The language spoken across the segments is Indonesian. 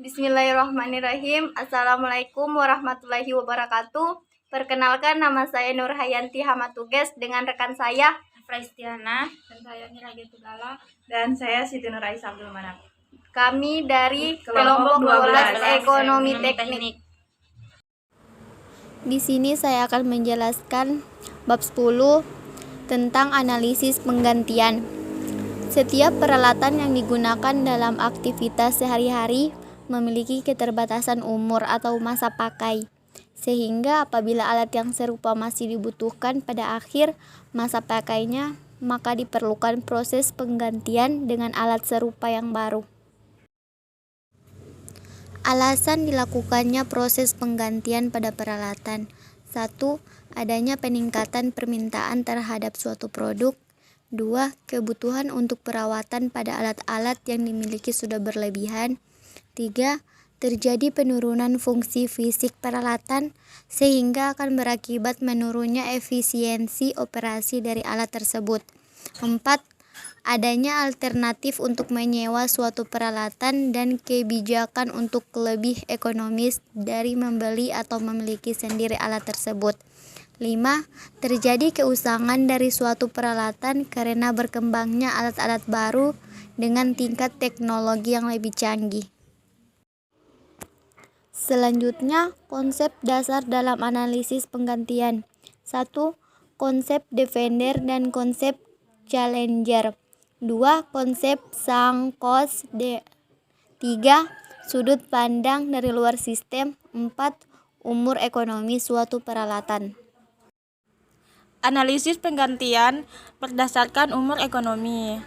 Bismillahirrahmanirrahim. Assalamualaikum warahmatullahi wabarakatuh. Perkenalkan, nama saya Nurhayanti Hamatuges dengan rekan saya Fraistiana, dan saya Niraja Tugala, dan saya Siti Nur Aisyah Abdul Manap. Kami dari Kelompok 12 Ekonomi Teknik. Teknik. Di sini saya akan menjelaskan bab 10 tentang analisis penggantian. Setiap peralatan yang digunakan dalam aktivitas sehari-hari memiliki keterbatasan umur atau masa pakai, sehingga apabila alat yang serupa masih dibutuhkan pada akhir masa pakainya, maka diperlukan proses penggantian dengan alat serupa yang baru. Alasan dilakukannya proses penggantian pada peralatan: 1. Adanya peningkatan permintaan terhadap suatu produk. 2. Kebutuhan untuk perawatan pada alat-alat yang dimiliki sudah berlebihan. 3. Terjadi penurunan fungsi fisik peralatan sehingga akan berakibat menurunnya efisiensi operasi dari alat tersebut. 4. Adanya alternatif untuk menyewa suatu peralatan dan kebijakan untuk lebih ekonomis dari membeli atau memiliki sendiri alat tersebut. 5. Terjadi keusangan dari suatu peralatan karena berkembangnya alat-alat baru dengan tingkat teknologi yang lebih canggih. Selanjutnya, konsep dasar dalam analisis penggantian. 1. Konsep defender dan konsep challenger. 2. Konsep sunk cost. 3. Sudut pandang dari luar sistem. 4. Umur ekonomi suatu peralatan. Analisis penggantian berdasarkan umur ekonomi.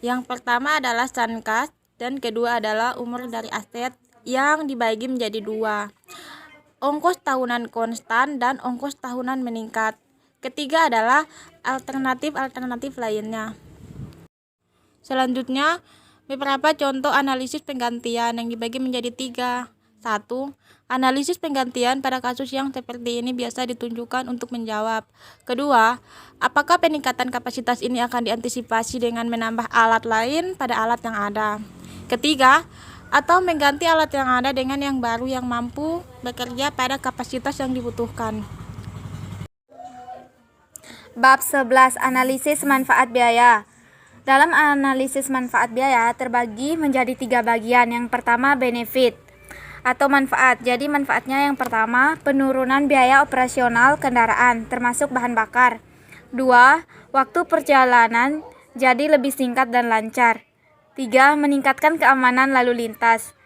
Yang pertama adalah sunk cost dan kedua adalah umur dari aset yang dibagi menjadi dua. Ongkos tahunan konstan dan ongkos tahunan meningkat. Ketiga adalah alternatif lainnya. Selanjutnya, beberapa contoh analisis penggantian yang dibagi menjadi 3. 1. Analisis penggantian pada kasus yang seperti ini biasa ditunjukkan untuk menjawab. Kedua, apakah peningkatan kapasitas ini akan diantisipasi dengan menambah alat lain pada alat yang ada. Ketiga, atau mengganti alat yang ada dengan yang baru yang mampu bekerja pada kapasitas yang dibutuhkan. Bab 11. Analisis manfaat biaya. Dalam analisis manfaat biaya terbagi menjadi 3 bagian. Yang pertama, benefit atau manfaat. Jadi manfaatnya yang pertama, penurunan biaya operasional kendaraan termasuk bahan bakar. 2. Waktu perjalanan jadi lebih singkat dan lancar. 3. Meningkatkan keamanan lalu lintas.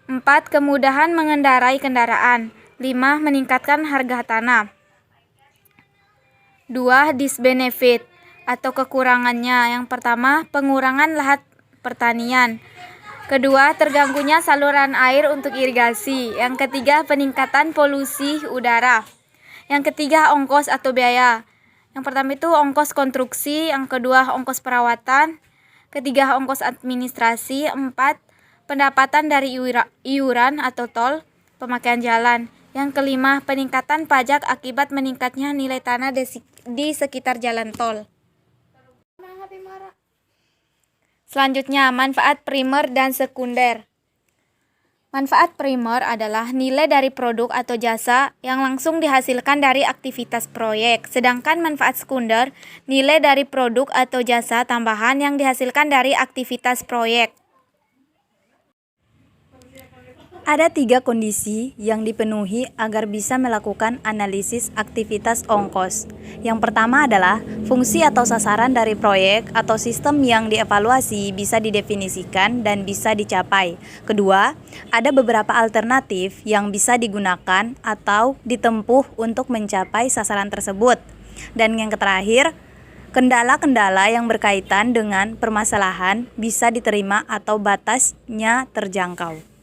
4. Kemudahan mengendarai kendaraan. 5. Meningkatkan harga tanah. 2. Disbenefit atau kekurangannya. Yang pertama, pengurangan lahan pertanian. Kedua, terganggunya saluran air untuk irigasi. Yang ketiga, peningkatan polusi udara. Yang ketiga, ongkos atau biaya. Yang pertama itu ongkos konstruksi, yang kedua ongkos perawatan, ketiga ongkos administrasi, 4 pendapatan dari iuran atau tol, pemakaian jalan. Yang kelima, peningkatan pajak akibat meningkatnya nilai tanah di sekitar jalan tol. Selanjutnya, manfaat primer dan sekunder. Manfaat primer adalah nilai dari produk atau jasa yang langsung dihasilkan dari aktivitas proyek. Sedangkan manfaat sekunder, nilai dari produk atau jasa tambahan yang dihasilkan dari aktivitas proyek. Ada 3 kondisi yang dipenuhi agar bisa melakukan analisis aktivitas ongkos. Yang pertama adalah fungsi atau sasaran dari proyek atau sistem yang dievaluasi bisa didefinisikan dan bisa dicapai. Kedua, ada beberapa alternatif yang bisa digunakan atau ditempuh untuk mencapai sasaran tersebut. Dan yang terakhir, kendala-kendala yang berkaitan dengan permasalahan bisa diterima atau batasnya terjangkau.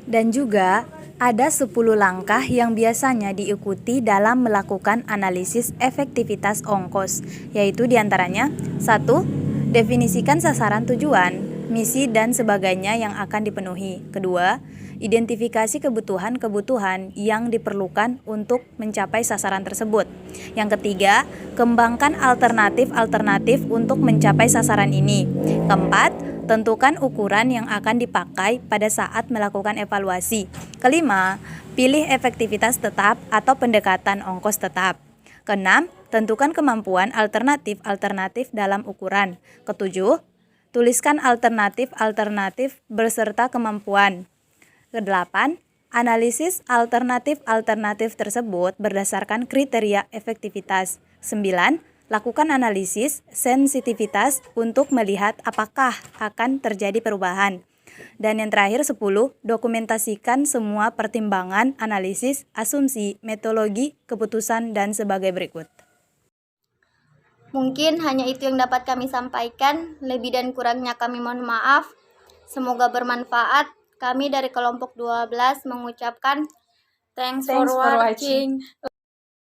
Dan juga ada 10 langkah yang biasanya diikuti dalam melakukan analisis efektivitas ongkos, yaitu diantaranya 1. Definisikan sasaran tujuan, misi dan sebagainya yang akan dipenuhi. Kedua, identifikasi kebutuhan-kebutuhan yang diperlukan untuk mencapai sasaran tersebut. Yang ketiga, kembangkan alternatif-alternatif untuk mencapai sasaran ini. Keempat, tentukan ukuran yang akan dipakai pada saat melakukan evaluasi. Kelima, pilih efektivitas tetap atau pendekatan ongkos tetap. Keenam, tentukan kemampuan alternatif-alternatif dalam ukuran. Ketujuh, tuliskan alternatif-alternatif beserta kemampuan. Kedelapan, analisis alternatif-alternatif tersebut berdasarkan kriteria efektivitas. 9. Lakukan analisis sensitivitas untuk melihat apakah akan terjadi perubahan. Dan yang terakhir 10, dokumentasikan semua pertimbangan, analisis, asumsi, metodologi, keputusan, dan sebagai berikut. Mungkin hanya itu yang dapat kami sampaikan. Lebih dan kurangnya kami mohon maaf. Semoga bermanfaat. Kami dari kelompok 12 mengucapkan thanks for watching.